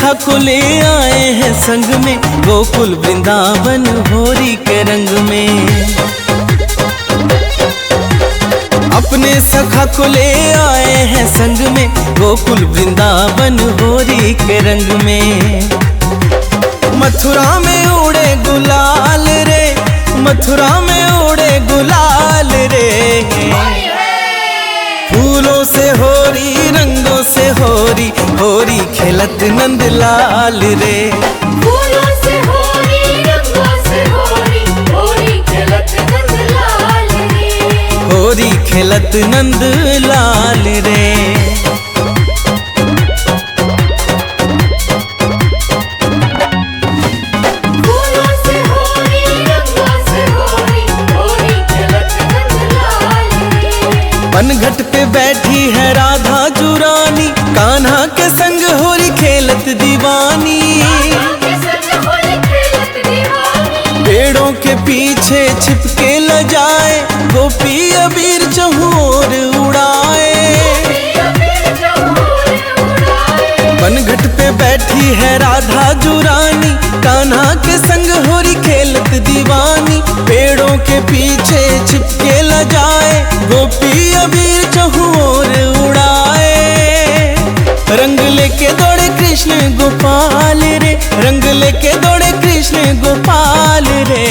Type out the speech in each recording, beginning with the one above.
सखा को ले आए हैं संग में, गोकुल वृंदावन होरी के रंग में। अपने सखा को ले आए हैं संग में, गोकुल वृंदावन होरी के रंग में। मथुरा में उड़े गुलाल रे, मथुरा में उड़े गुलाल रे। फूलों से होरी, रंगों से होरी, होरी खेलत नंद लाल रे। फूलों से होरी, रंगों से होरी, होरी खेलत नंद लाल रे। होरी खेलत नंद लाल रे। फूलों से होरी, रंगों से होरी, होरी खेलत नंद लाल रे। पनघट पे बैठी है राधा जुरानी, कान्हा के संग होरी खेलत दीवानी। पेड़ों के पीछे छिपके ल जाए, गोपी अबीर चहुर उड़ाए। पनघट पे बैठी है राधा जुरानी, कान्हा के संग होरी खेलत दीवानी। पेड़ों के पीछे छिपके ल जाए, गोपी अबीर चहुर उड़ाए। रंग लेके दौड़े कृष्ण गोपाल रे, रंग लेके दौड़े कृष्ण गोपाल रे।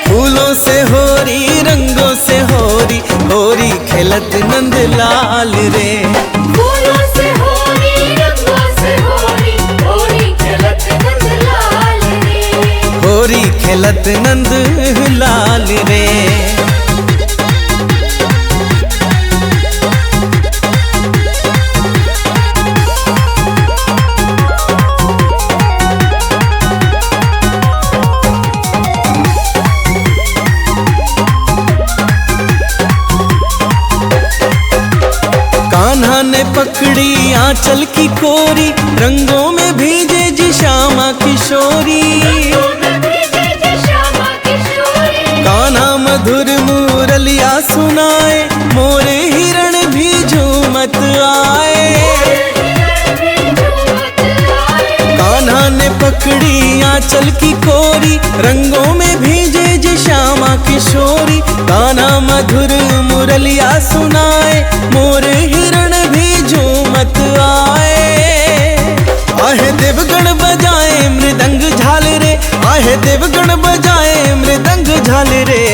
फूलों से होरी, रंगों से होरी, होरी खेलत नंद लाल रे। फूलों से होरी, रंगों से होरी, होरी खेलत नंद लाल रे। होरी खेलत नंद लाल रे। कान्हा ने पकड़ी आंचल की कोरी, रंगों में भीजे जी श्यामा किशोरी। कान्हा मधुर मुरलिया सुनाए, मोरे हिरण भी झूमत आए। कान्हा ने पकड़ी आंचल की कोरी, रंगों में भीजे जी श्यामा किशोरी। कान्हा मधुर मुरलिया सुनाए, मोरे हिरण भी झूमत आए। आहे देवगण बजाए मृदंग झाल रे, आहे देवगण बजाए मृदंग झाल रे।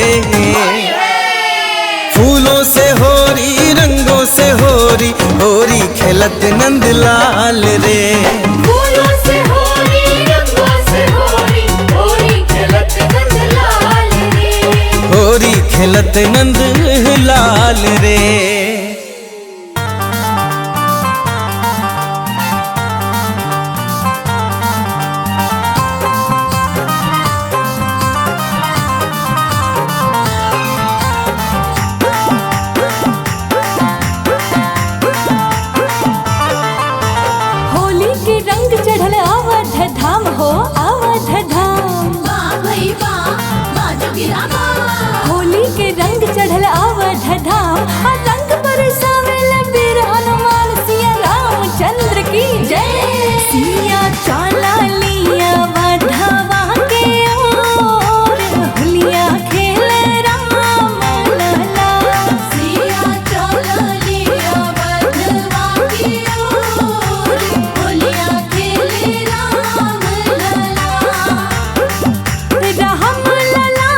फूलों से होरी, रंगों से होरी, होरी खेलत नंद लाल रे। फूलों से होरी, रंगों से होरी, होरी खेलत नंद लाल रे। होरी खेलत नंद लाल रे। होली के रंग चढ़ल अवध धाम हो, अवध धाम। होली के रंग चढ़ल अवध धाम, आ रंग बरसावेला वीर हनुमान सिया रामचंद्र की जय। सिया चला लिया वधवा के ओर, होलिया खेले राम लला। सिया चला लिया वधवा के ओर, होलिया खेले राम लला। राम लला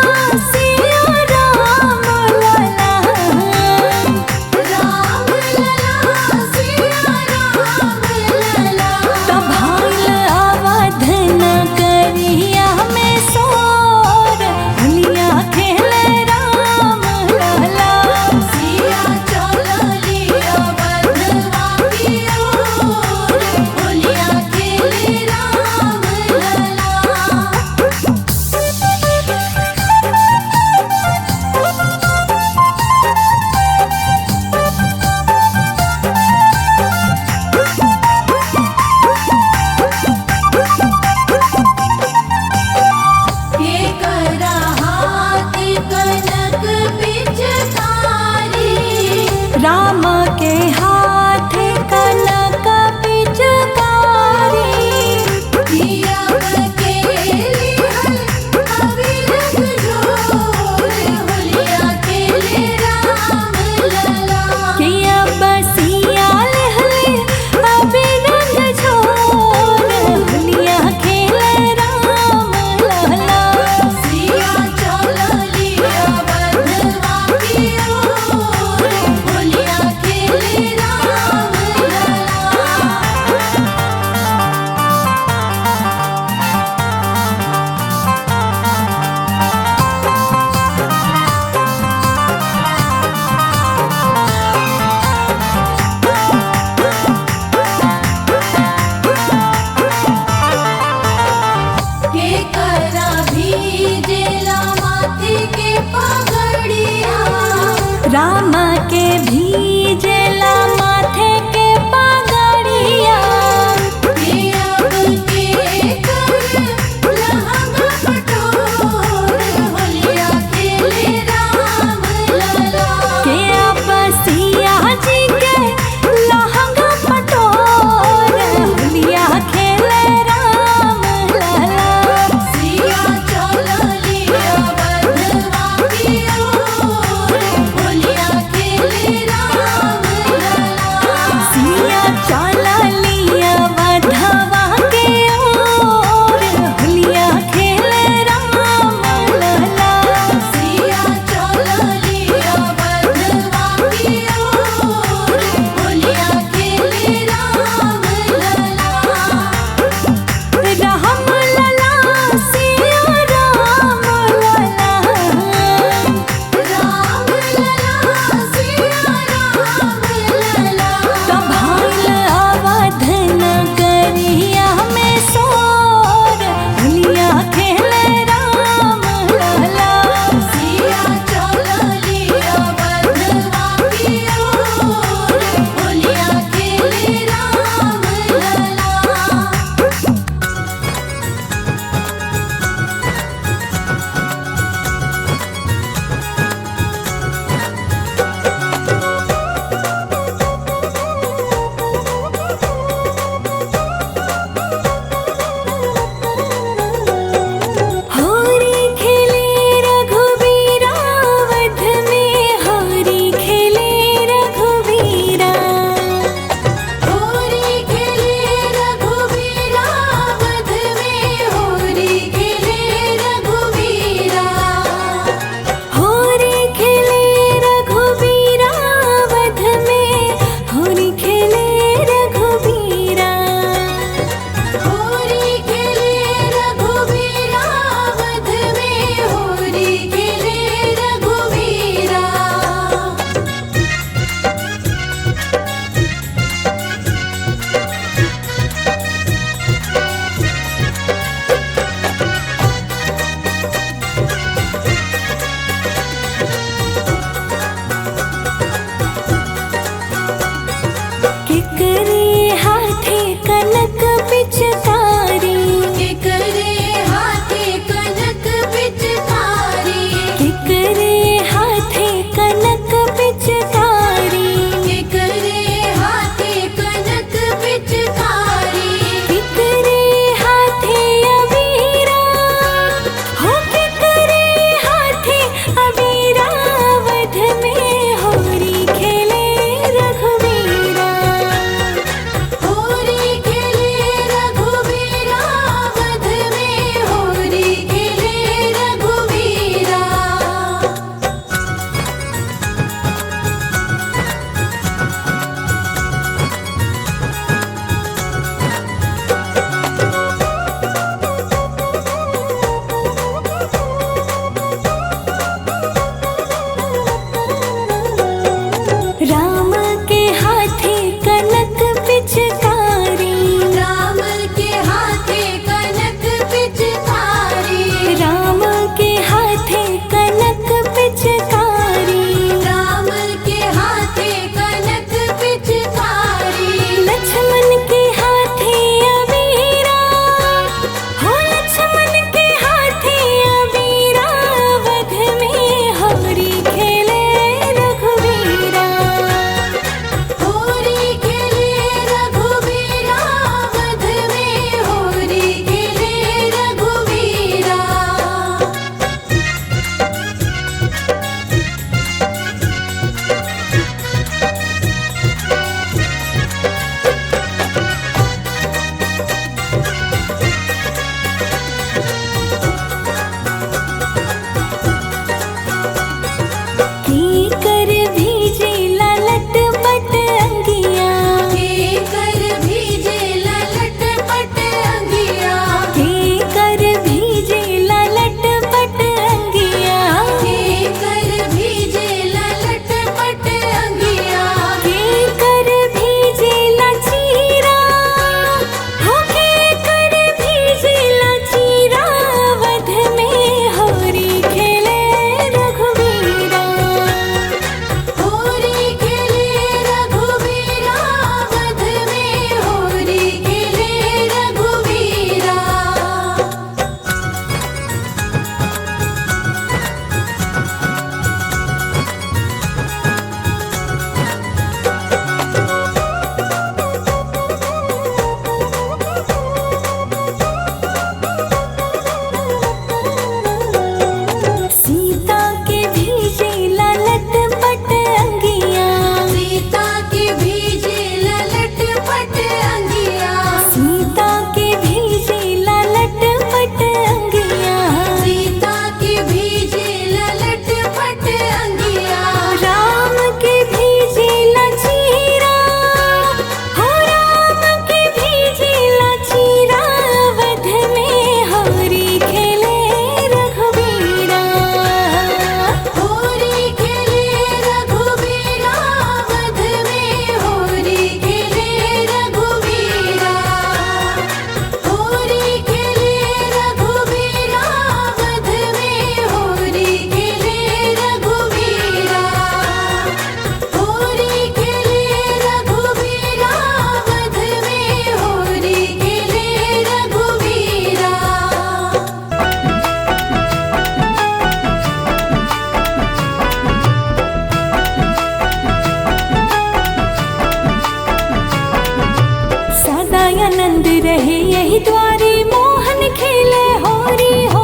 आनंद रहे यही द्वारे मोहन खेले होरी हो।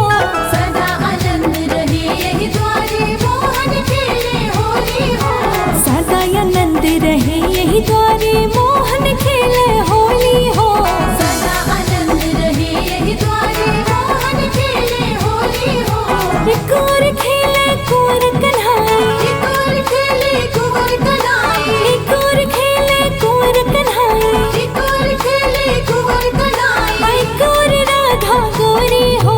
सदा आनंद रहे यही द्वारे मोहन खेले होली हो। सदा आनंद रहे यही द्वारे मोहन खेले होली हो। सदा आनंद रहे यही द्वारे मोहन खेले होली हो। एक और खेले कुंवर कन्हाई, एक और खेले कुंवर कन्हाई, एक और खेले कुंवर कन्हाई, एक और खेले कुंवर कन्हाई। एक और राधा गोरी हो।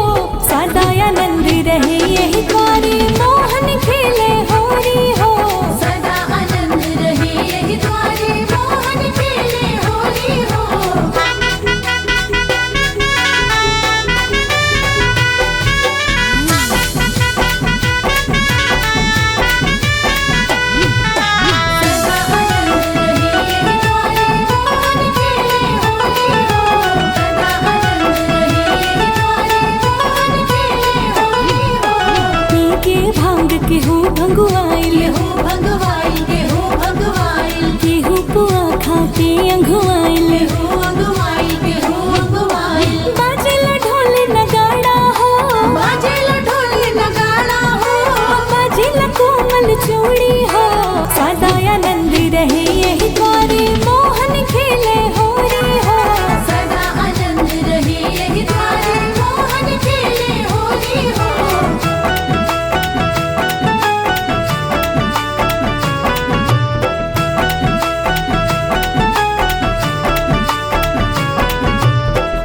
सदा आनंद रहे यही द्वारे मोहन खेले होरी हो। सदा आनंद रहे यही द्वारे मोहन खेले होली हो। सदा आनंद रहे यही द्वारे मोहन खेले होली हो। सदा आनंद रहे यही द्वारे मोहन खेले होली हो। पी के भांग के हो भंगुआइल, केहू भगवाइल, केहू भगवाइल, केहू पुआ खा के अंघुआइल। केहू अगवाइल, केहू अगवाइल। बाजेला ढोल नगाड़ा हो, बाजेला ढोल नगाड़ा हो। बाजेला कोमल चूड़ी हो। सदा आनंद रहे यही द्वारे मोहन खेले होरी हो। सदा आनंद रहे यही द्वारे मोहन खेले होली हो।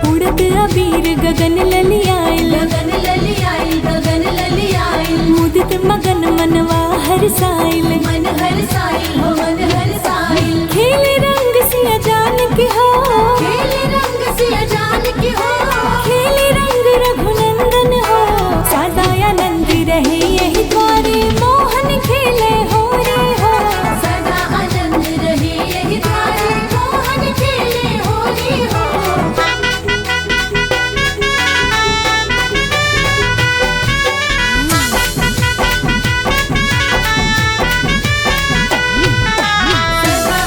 उड़द अबीर गगन ललियाइल, गगन ललियाइल, गगन ललियाइल। मुदित मगन मनवा हरसाइल। मन हरसाइल हो, मन हरसाइल। खेले रंग सिया जान के हो, खेले रंग सिया जान की हो। खेले रंग रघुनंदन हो। सदा आनंद रहे यही द्वारे मोहन खेले होरी हो। सदा आनंद रहे यही द्वारे मोहन खेले होली हो। सदा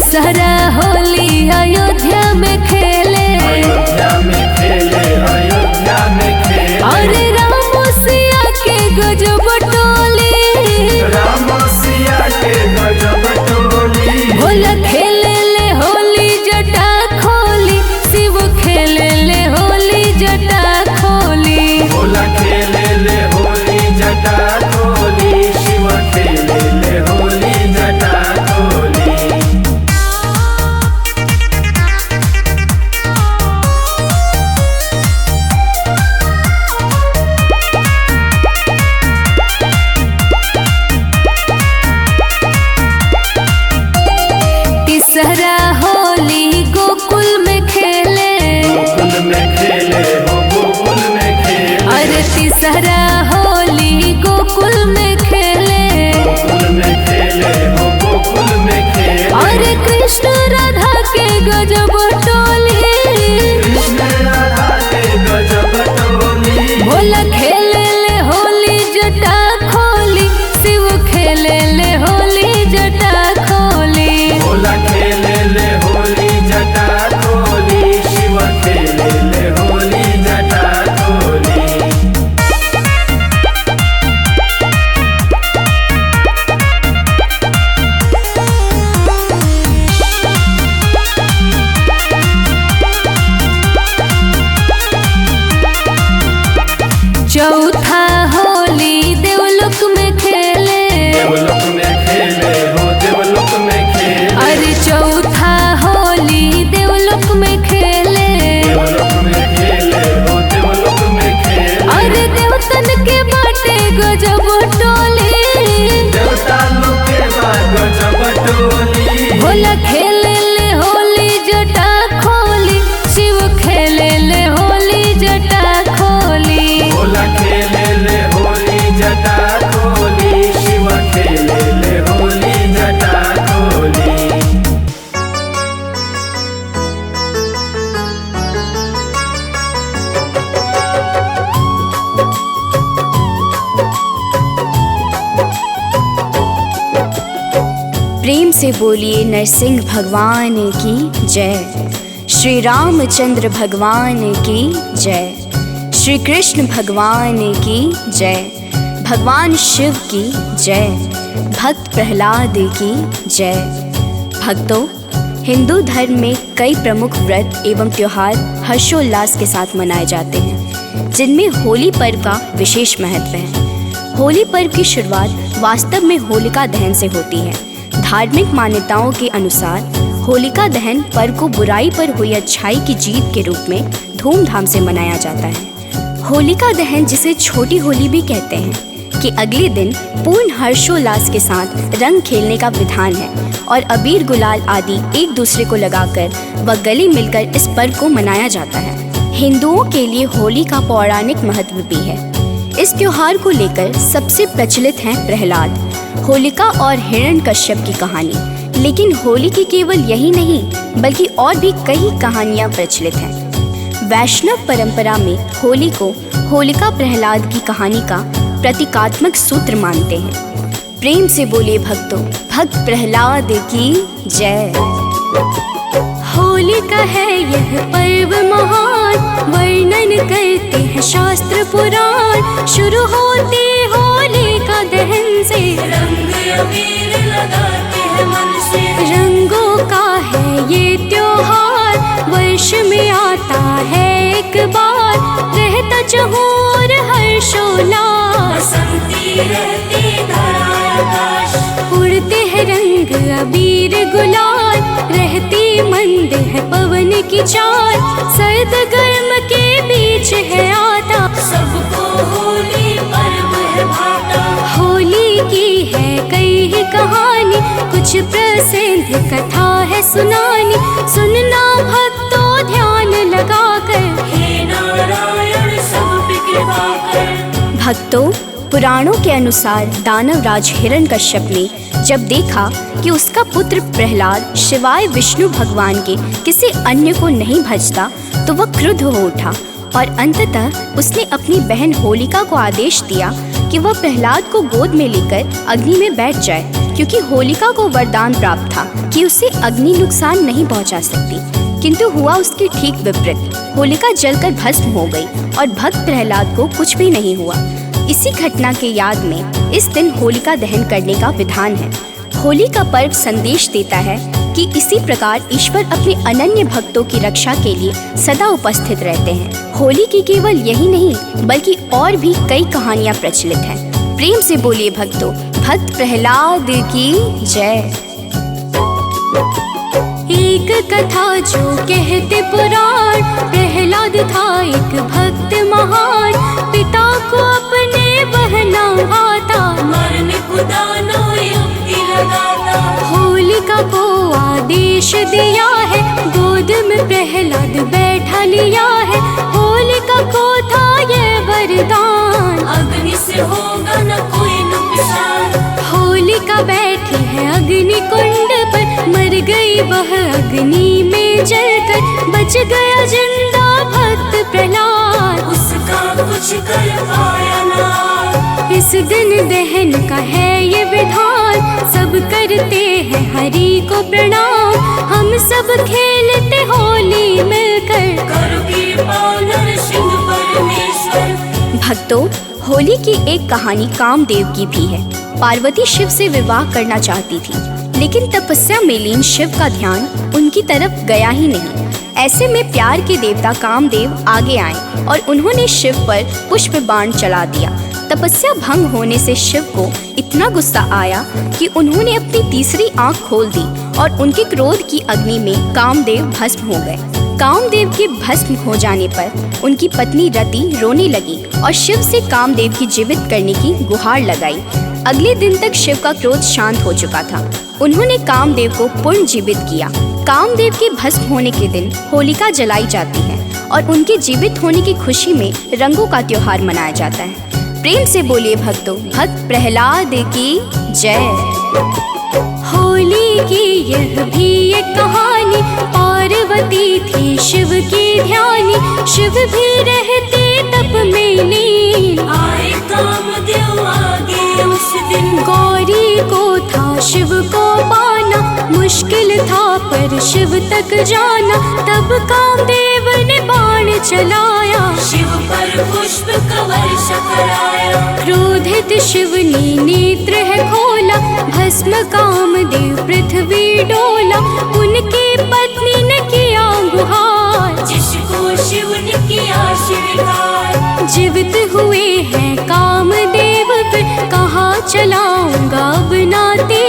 तीसरा होली अयोध्या में खेले, अयोध्या में खेले, अयोध्या में खेले। अरे राम सिया के गजब टोली, राम सिया के गजब टोली। भोला खेले ले होली जटा खोली, शिव खेले ले होली जटा खोली। भोला खेले ले होली जटा खोली, शिव खेले ले होली जटा खोली। तीसरा होली गोकुल में खेले, गोकुल में खेले हो, गोकुल में खेले। अरे तीसरा होली गोकुल में खेले, गोकुल में खेले हो, गोकुल में खेले। अरे कृष्ण राधा के गजब टोली, कृष्ण राधा के गजब टोली। भोला खेले ले होली जटा खोली, शिव खेले ले होली जटा खोली। भोला खेले ले होली जटा खोली, शिव खेले ले होली जटा खोली। चौथा होली देवलोक में खेले, देवलोक में खेले हो, देवलोक में खेले। अरे चौथा होली देवलोक में खेले, देवलोक में खेले हो, देवलोक में खेले। अरे देवतन के बाटे गजब टोली, देवता लोग के बाद गजब टोली। भोला खेले ले होली जटा खोली, शिव खेले ले होली जटा खोली। भोला खेले ले होली जटा खोली, शिव खेले ले होली जटा खोली। प्रेम से बोलिए नरसिंह भगवान की जय, श्री रामचंद्र भगवान की जय, श्री कृष्ण भगवान की जय, भगवान शिव की जय, भक्त प्रहलाद की जय। भक्तों, हिंदू धर्म में कई प्रमुख व्रत एवं त्योहार हर्षोल्लास के साथ मनाए जाते हैं, जिनमें होली पर्व का विशेष महत्व है। होली पर्व की शुरुआत वास्तव में होलिका दहन से होती है। धार्मिक मान्यताओं के अनुसार होलिका दहन पर्व को बुराई पर हुई अच्छाई की जीत के रूप में धूमधाम से मनाया जाता है। होलिका दहन, जिसे छोटी होली भी कहते हैं, कि अगले दिन पूर्ण हर्षोल्लास के साथ रंग खेलने का विधान है और अबीर गुलाल आदि एक दूसरे को लगाकर व गले मिलकर इस पर्व को मनाया जाता है। हिंदुओं के लिए होली का पौराणिक महत्व भी है। इस त्योहार को लेकर सबसे प्रचलित है प्रहलाद, होलिका और हिरण्यकश्यप की कहानी। लेकिन होली की केवल यही नहीं, बल्कि और भी कई कहानियां प्रचलित हैं। वैष्णव परंपरा में होली को होलिका प्रहलाद की कहानी का प्रतीकात्मक सूत्र मानते हैं। प्रेम से बोलिए भक्तों, भक्त प्रहलाद की जय। होली का है यह पर्व महान, वर्णन करते हैं शास्त्र पुराण। शुरू होती होली का दहन से, रंग अबीर लगाते हैं मन से। रंगों का है ये त्योहार, वर्ष में आता है एक बार। रहता चहुर हर्षोल्लास, बसंती रहती धरा आकाश। उड़ते हैं रंग अबीर गुलाल, रहती मंद है पवन की चाल। सर्द गर्म के बीच है आता, सबको होली पर्व है भाता। होली की है कई ही कहानी, कुछ प्रसिद्ध कथा है सुनानी। सुनना भक्तों ध्यान लगाकर, हे नारायण सब पे कृपा कर। भक्तों, पुराणों के अनुसार दानवराज हिरण्यकश्यप ने जब देखा कि उसका पुत्र प्रहलाद शिवाय विष्णु भगवान के किसी अन्य को नहीं भजता, तो वह क्रुद्ध हो उठा और अंततः उसने अपनी बहन होलिका को आदेश दिया कि वह प्रहलाद को गोद में लेकर अग्नि में बैठ जाए। क्योंकि होलिका को वरदान प्राप्त था कि उसे अग्नि नुकसान नहीं पहुंचा सकती। किंतु हुआ उसके ठीक विपरीत। होलिका जलकर भस्म हो गई और भक्त प्रहलाद को कुछ भी नहीं हुआ। इसी घटना के याद में इस दिन होलिका दहन करने का विधान है। होली का पर्व संदेश देता है कि इसी प्रकार ईश्वर अपने अनन्य भक्तों की रक्षा के लिए सदा उपस्थित रहते हैं। होली की केवल यही नहीं बल्कि और भी कई कहानियां प्रचलित हैं। प्रेम से बोलिए भक्तों, भक्त प्रहलाद की जय। एक कथा जो कहते पुराण, प्रहलाद था एक भक्त महान। पिता को अपने बहना भाता, मरने को दाना युक्ति लगाता। होलिका को आदेश दिया है, गोद में प्रहलाद बैठा लिया है। होलिका को था ये वरदान, अग्नि से होगा न कोई नुकसान। होलिका बैठी है अग्नि कुंड पर, मर गई वह अग्नि में जलकर। बच गया जिंदा भक्त प्रहलाद, उसका कुछ कर पाया ना। इस दिन दहन का है ये विधान, सब करते हैं हरि को प्रणाम। हम सब खेलते होली मिलकर, करो कृपा नरसिंह परमेश्वर। भक्तों, होली की एक कहानी कामदेव की भी है। पार्वती शिव से विवाह करना चाहती थी, लेकिन तपस्या में लीन शिव का ध्यान उनकी तरफ गया ही नहीं। ऐसे में प्यार के देवता कामदेव आगे आए और उन्होंने शिव पर पुष्प बाण चला दिया। तपस्या भंग होने से शिव को इतना गुस्सा आया कि उन्होंने अपनी तीसरी आंख खोल दी और उनके क्रोध की अग्नि में कामदेव भस्म हो गए। कामदेव के भस्म हो जाने पर उनकी पत्नी रति रोने लगी और शिव से कामदेव की जीवित करने की गुहार लगाई। अगले दिन तक शिव का क्रोध शांत हो चुका था। उन्होंने कामदेव को पुनः जीवित किया। कामदेव के भस्म होने के दिन होलिका जलाई जाती है और उनके जीवित होने की खुशी में रंगों का त्योहार मनाया जाता है। प्रेम से बोलिए भक्तों, भक्त प्रहलाद की जय। होली की यह भी एक कहानी, पार्वती थी शिव की ध्यानी। शिव भी रहते तप में लीन, आए कामदेव आगे उस दिन। गौरी को था शिव को पाना, मुश्किल था पर शिव तक जाना। तब कामदेव ने बाण चलाया, शिव पर पुष्प का वर्षा कराया। क्रोधित शिव ने नेत्र है खोला, भस्म कामदेव पृथ्वी डोला। उनकी पत्नी ने किया गुहार, जिसको शिव ने किया स्वीकार। जीवित हुए हैं कामदेव फिर, कहाँ चलाऊंगा अब नाते।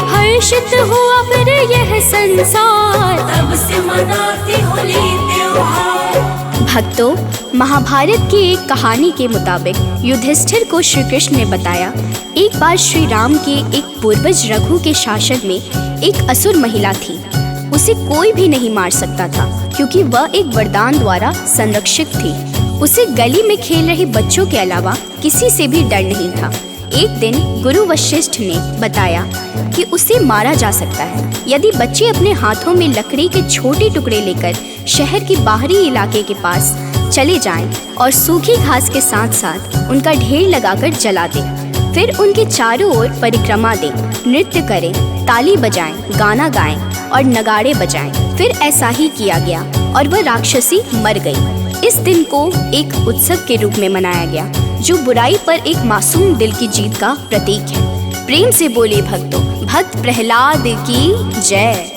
हर्षित हुआ फिर यह संसार, तब से मनाते होली त्योहार। भक्तों, महाभारत की एक कहानी के मुताबिक युधिष्ठिर को श्री कृष्ण ने बताया, एक बार श्री राम के एक पूर्वज रघु के शासन में एक असुर महिला थी। उसे कोई भी नहीं मार सकता था क्योंकि वह एक वरदान द्वारा संरक्षित थी। उसे गली में खेल रहे बच्चों के अलावा किसी से भी डर नहीं था। एक दिन गुरु वशिष्ठ ने बताया कि उसे मारा जा सकता है यदि बच्चे अपने हाथों में लकड़ी के छोटे टुकड़े लेकर शहर के बाहरी इलाके के पास चले जाएं और सूखी घास के साथ साथ उनका ढेर लगाकर जला दें। फिर उनके चारों ओर परिक्रमा दें, नृत्य करें, ताली बजाएं, गाना गाएं और नगाड़े बजाएं। फिर ऐसा ही किया गया और वह राक्षसी मर गई। इस दिन को एक उत्सव के रूप में मनाया गया जो बुराई पर एक मासूम दिल की जीत का प्रतीक है। प्रेम से बोले भक्तों, भक्त प्रहलाद की जय।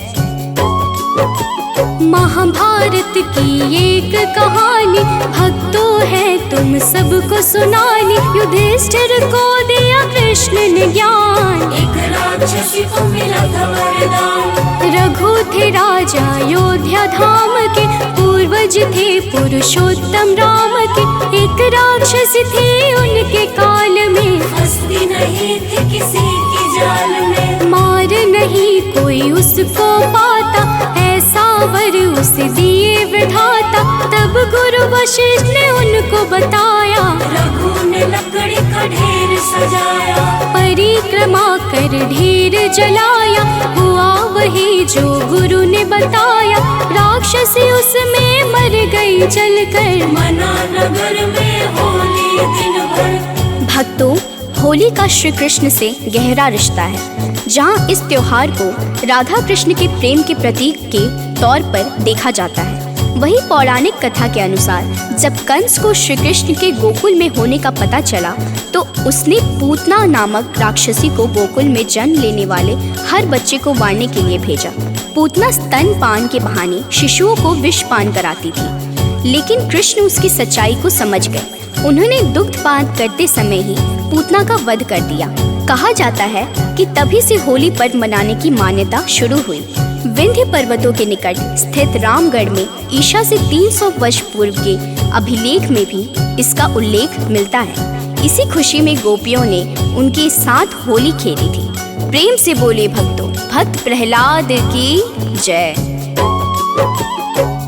महाभारत की एक कहानी, भक्तों है तुम सबको सुनानी। युधिष्ठिर को दिया कृष्ण ने ज्ञान, एक राक्षसी को मिला था वरदान। रघु थे राजा अयोध्या धाम के, पूर्वज थे पुरुषोत्तम राम के। एक राक्षसी थी उनके काल में, फंसती नहीं थी किसी की जाल में। मार नहीं कोई उसको पाता, ऐसा वर उसे दिए विधाता। तब गुरु वशिष्ठ ने उनको बताया, रघु ने लकड़ी का ढेर सजाया। परिक्रमा कर ढेर जलाया, हुआ वही जो गुरु ने बताया। राक्षसी उसमें मर गई जलकर, मना नगर में होली दिन भर। भक्तों, होली का श्री कृष्ण से गहरा रिश्ता है, जहाँ इस त्योहार को राधा कृष्ण के प्रेम के प्रतीक के तौर पर देखा जाता है। वही पौराणिक कथा के अनुसार जब कंस को श्री कृष्ण के गोकुल में होने का पता चला तो उसने पूतना नामक राक्षसी को गोकुल में जन्म लेने वाले हर बच्चे को मारने के लिए भेजा। पूतना स्तनपान के बहाने शिशुओं को विष पान कराती थी, लेकिन कृष्ण उसकी सच्चाई को समझ गए। उन्होंने दुग्धपान करते समय ही पूतना का वध कर दिया। कहा जाता है कि तभी से होली पर्व मनाने की मान्यता शुरू हुई। विंध्य पर्वतों के निकट स्थित रामगढ़ में ईशा से 300 वर्ष पूर्व के अभिलेख में भी इसका उल्लेख मिलता है। इसी खुशी में गोपियों ने उनके साथ होली खेली थी। प्रेम से बोले भक्तों, भक्त प्रहलाद की जय।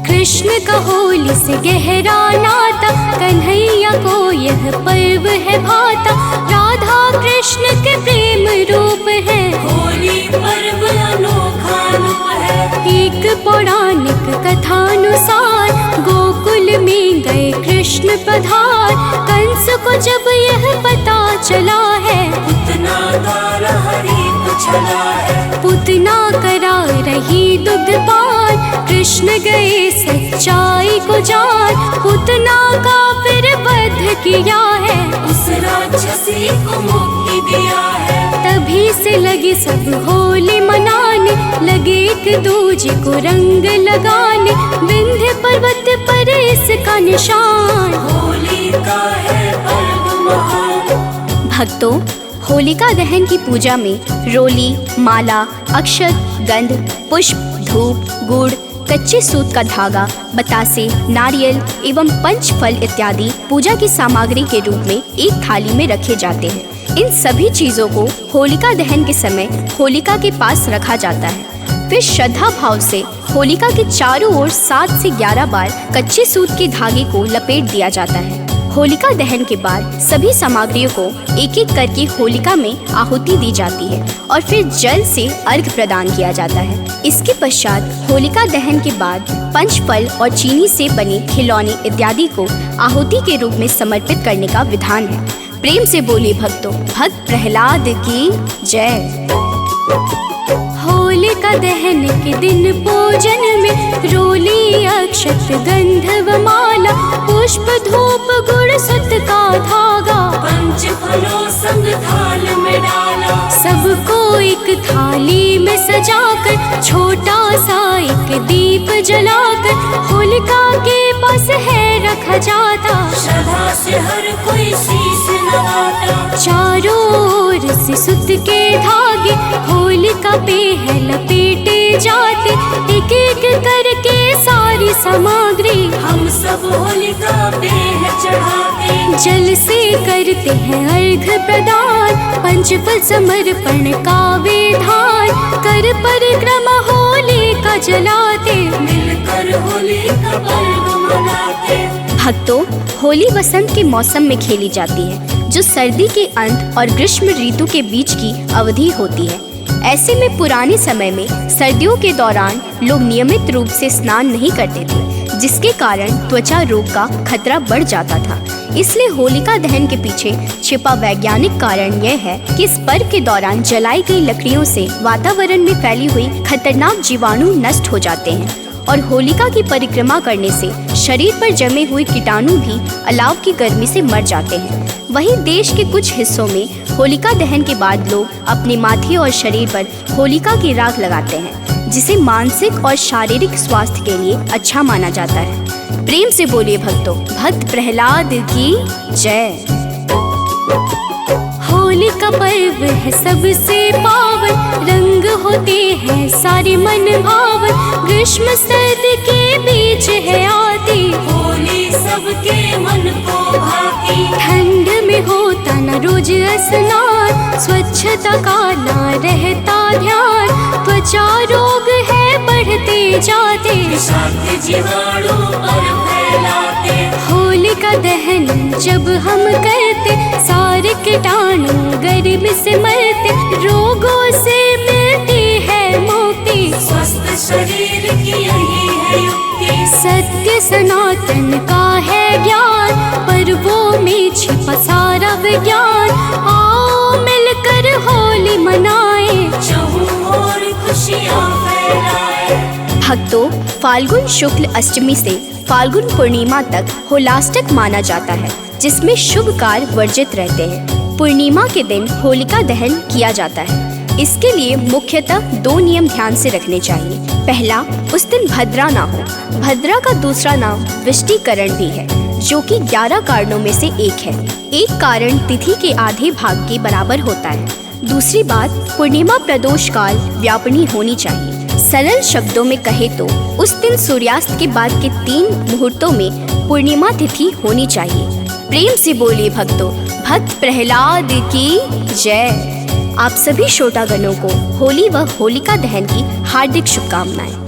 कृष्ण का होली से गहरा नाता, कन्हैया को यह पर्व है भाता। राधा कृष्ण के प्रेम रूप है, होली पर्व अनोखा रूप है। एक पौराणिक कथानुसार गोकुल में गए कृष्ण पधार। कंस को जब यह पता चला है, पूतना द्वारा हरि को चला है। पूतना करा रही दुग्धपान। कृष्ण गए सच्चाई को जान, पूतना का फिर वध किया है। उस राक्षसी को मुक्ति दिया है। तभी से लगे सब होली मनाने, लगे एक दूजे को रंग लगाने। विंध्य पर्वत पर इसका निशान, होली का है पर्व महान। भक्तों, होलिका दहन की पूजा में रोली, माला, अक्षत, गंध, पुष्प, धूप, गुड़, कच्चे सूत का धागा, बतासे, नारियल एवं पंच फल इत्यादि पूजा की सामग्री के रूप में एक थाली में रखे जाते हैं। इन सभी चीजों को होलिका दहन के समय होलिका के पास रखा जाता है। फिर श्रद्धा भाव से होलिका के चारों ओर 7 से 11 बार कच्चे सूत के धागे को लपेट दिया जाता है। होलिका दहन के बाद सभी सामग्रियों को एक एक करके होलिका में आहुति दी जाती है और फिर जल से अर्घ प्रदान किया जाता है। इसके पश्चात होलिका दहन के बाद पंचफल और चीनी से बने खिलौने इत्यादि को आहुति के रूप में समर्पित करने का विधान है। प्रेम से बोले भक्तों, भक्त प्रहलाद की जय। होलिका दहन के दिन पूजन में रोली, अक्षत, गंध व माला, पुष्प, धूप, गुड़, सुत का धागा, पंच फलों संग थाल में डाला। सबको एक थाली में सजाकर, छोटा सा एक दीप जलाकर होलिका के पास है रखा जाता। श्रद्धा से हर कोई शीश नवाता। चारों ओर से सुत के धागे होलिका पे है लपेटे जाते। एक एक करके सारी सामग्री हम सब होलिका पे है चढ़ाते। जल से करते हैं अर्घ प्रदान, पंचफल समर्पण का विधान। कर परिक्रमा होलिका जलाते, मिलकर होली का पर्व मनाते। भक्तों, होली वसंत के मौसम में खेली जाती है, जो सर्दी के अंत और ग्रीष्म ऋतु के बीच की अवधि होती है। ऐसे में पुराने समय में सर्दियों के दौरान लोग नियमित रूप से स्नान नहीं करते थे, जिसके कारण त्वचा रोग का खतरा बढ़ जाता था। इसलिए होलिका दहन के पीछे छिपा वैज्ञानिक कारण यह है कि इस पर्व के दौरान जलाई गई लकड़ियों से वातावरण में फैली हुई खतरनाक जीवाणु नष्ट हो जाते हैं और होलिका की परिक्रमा करने से शरीर पर जमे हुए कीटाणु भी अलाव की गर्मी से मर जाते हैं। वहीं देश के कुछ हिस्सों में होलिका दहन के बाद लोग अपने माथे और शरीर पर होलिका की राख लगाते हैं, जिसे मानसिक और शारीरिक स्वास्थ्य के लिए अच्छा माना जाता है। प्रेम से बोलिए भक्तों, भक्त प्रहलाद की जय। होली का पर्व है सबसे पावन, रंग होते हैं सारे मन भावन। ग्रीष्म सर्द के बीच है आती, होली सबके मन को भाती। ठंड में होता न रोज स्नान, स्वच्छता का ना रहता ध्यान। त्वचा रोग है बढ़ते जाते, विषाक्त जीवाणु पर फैलाते। होलिका दहन जब हम करते, सारे कीटाणु गर्मी से मरते। रोगों से मिलती है मुक्ति, स्वस्थ शरीर की यही है युक्ति। सत्य सनातन का है ज्ञान, पर्वों में छिपा सारा विज्ञान। आओ भक्तों, फाल्गुन शुक्ल अष्टमी से फाल्गुन पूर्णिमा तक होलाष्टक माना जाता है, जिसमें शुभ कार्य वर्जित रहते हैं। पूर्णिमा के दिन होलिका दहन किया जाता है। इसके लिए मुख्यतः 2 नियम ध्यान से रखने चाहिए। पहला, उस दिन भद्रा ना हो। भद्रा का दूसरा नाम विष्टिकरण भी है, जो कि 11 कारणों में से एक है। एक कारण तिथि के आधे भाग के बराबर होता है। दूसरी बात, पूर्णिमा प्रदोष काल व्यापनी होनी चाहिए। सरल शब्दों में कहे तो उस दिन सूर्यास्त के बाद के 3 मुहूर्तों में पूर्णिमा तिथि होनी चाहिए। प्रेम से बोलिए भक्तों, भक्त प्रहलाद की जय। आप सभी श्रोतागणों को होली व होलिका दहन की हार्दिक शुभकामनाएं।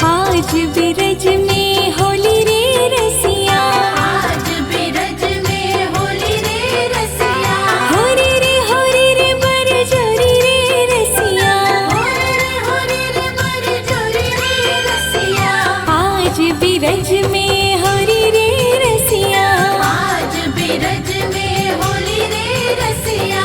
आज बिरज में होली रे रसिया, आज बिरज में होली रे रसिया, होरी रे बर जोरी रे रसिया, होरी रे बर जोरी रे रसिया, आज बिरज में होली रे रसिया। आज बिरज में होली रे रसिया।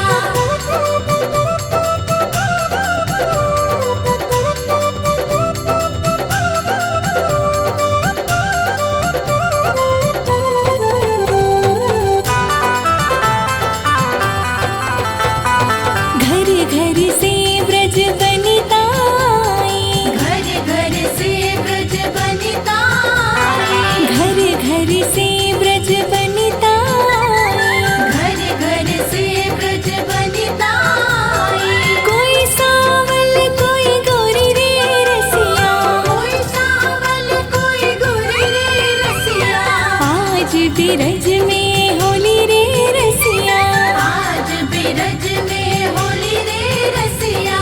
घर घर से ब्रज बनिता आई, घर घर से ब्रज बनिता आई, घर घर से ब्रज बनिता आई। घर घर से ब्रज बनिता आई। कोई सावल कोई गोरी रे रसिया, कोई सावल कोई गोरी रे रसिया, आज बिरज में होली रे रसिया। आज बिरज में होली रे रसिया।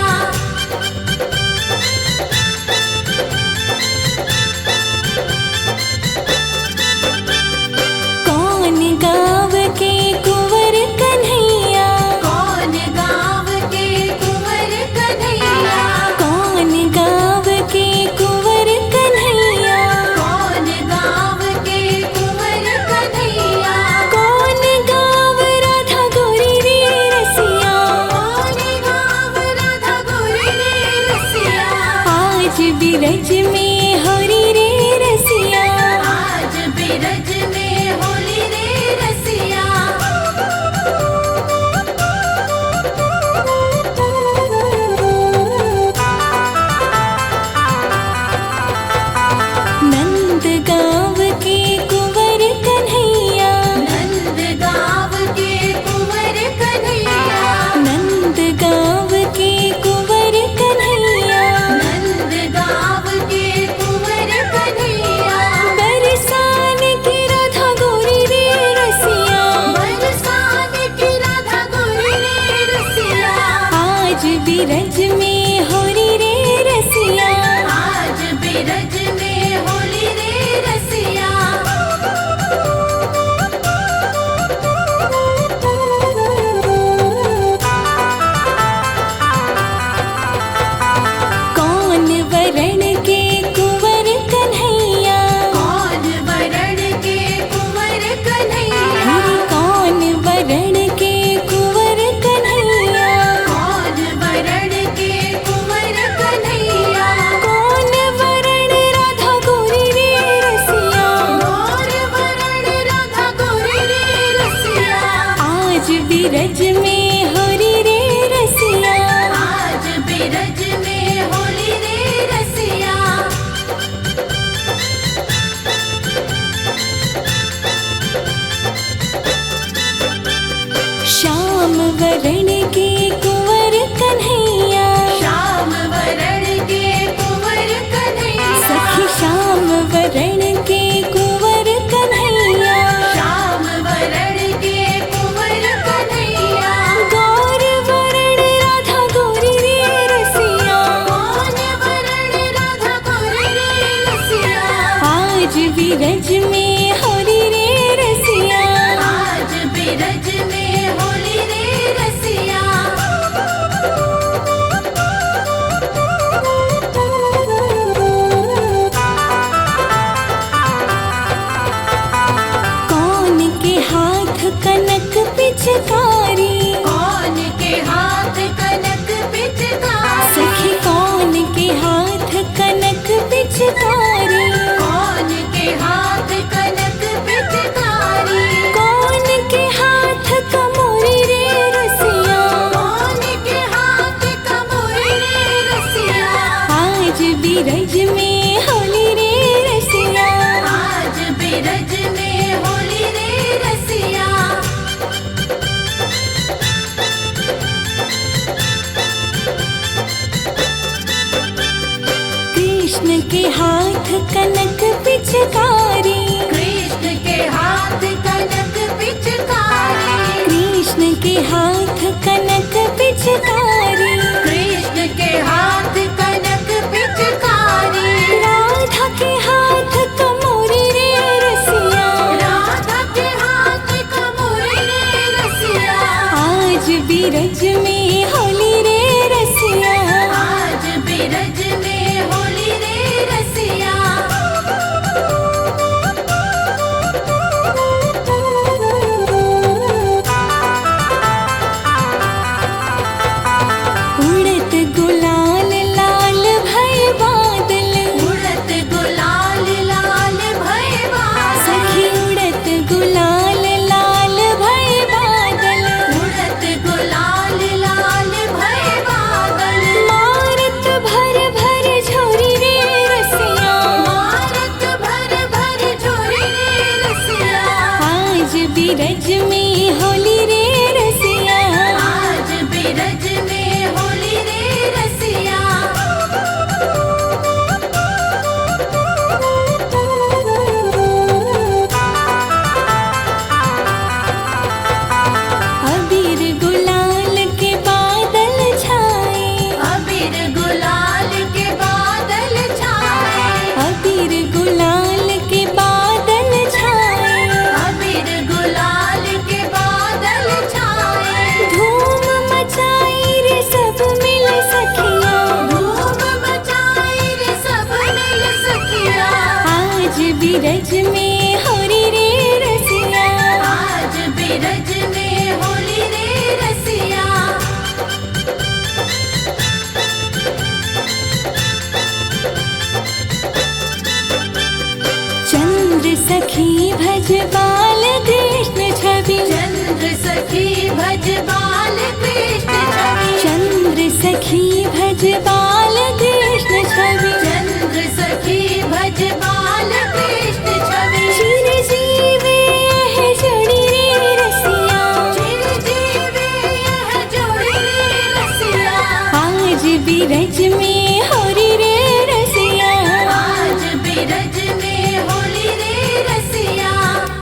कौन गाँव के कुंवर कन्हैया, कौन गाँव के कुंवर कन्हैया, कौन गाँव के कुंवर कन्हैया, कौन गाँव के कुंवर कन्हैया, कौन गाँव राधा गोरी रे रसिया, कौन गाँव राधा गोरी रे रसिया, आज बिरज में होली रे रसिया। आज बिरज में होली रे रसिया। नंद गाँव के कुंवर कन्हैया, नंद गाँव के कुंवर कन्हैया, नंद गाँव के कुंवर कन्हैया, नंद गाँव के कुंवर कन्हैया, बरसान की राधा गोरी रे रसिया, बरसात की राधा गोरी रे रसिया, आज बिरज में होली रे रसिया। आज बिरज में होली रे रसिया। कौन वरण के कुंवर कन्हैया, कौन वरण के कुंवर कन्हैया, कौन वरण के कुंवर कन्हैया, कौन वरण के के हाथ कनक पिचकारी, कृष्ण के हाथ कनक पिचकारी, कृष्ण के हाथ कनक पिचकारी, कृष्ण के हाथ कनक पिचकारी, राधा के हाथ कमोरी रे रसिया, राधा के हाथ कमोरी रे रसिया, आज बिरज में होली रे रसिया, आज बिरज में होली रे रसिया। उड़त गुलाल लाल भय बादल, उड़त गुलाल लाल भय बादल, सखी उड़त गुलाल लाल भय बादल, उड़त गुलाल लाल भय बादल, मारत भर भर झोरी रे रसिया, मारत भर भर झोरी रे रसिया, आज बिरज में होली रे रसिया, आज बिरज में होली रे रसिया। अबीर गुलाल के बादल छाए, अबीर गुलाल के बादल छाए, अबीर गुलाल के बादल छाए, अबीर गुलाल के बादल छाए, धूम मचाई रे सब मिल सखिया, धूम मचाई रे सब मिल सखिया, आज बिरज में होली रे रसिया, आज बिरज में होली रे रसिया। चंद्र सखी भज बाल कृष्ण छवि, चंद्र सखी भज बाल कृष्ण छवि, चंद्र सखी भज बाल कृष्ण छवि, चंद्र सखी भज बाल कृष्ण छवि, चिर जीवे है जोड़ी रे रसिया, चिर जीवे यह जोड़ी रे रसिया, आज बिरज में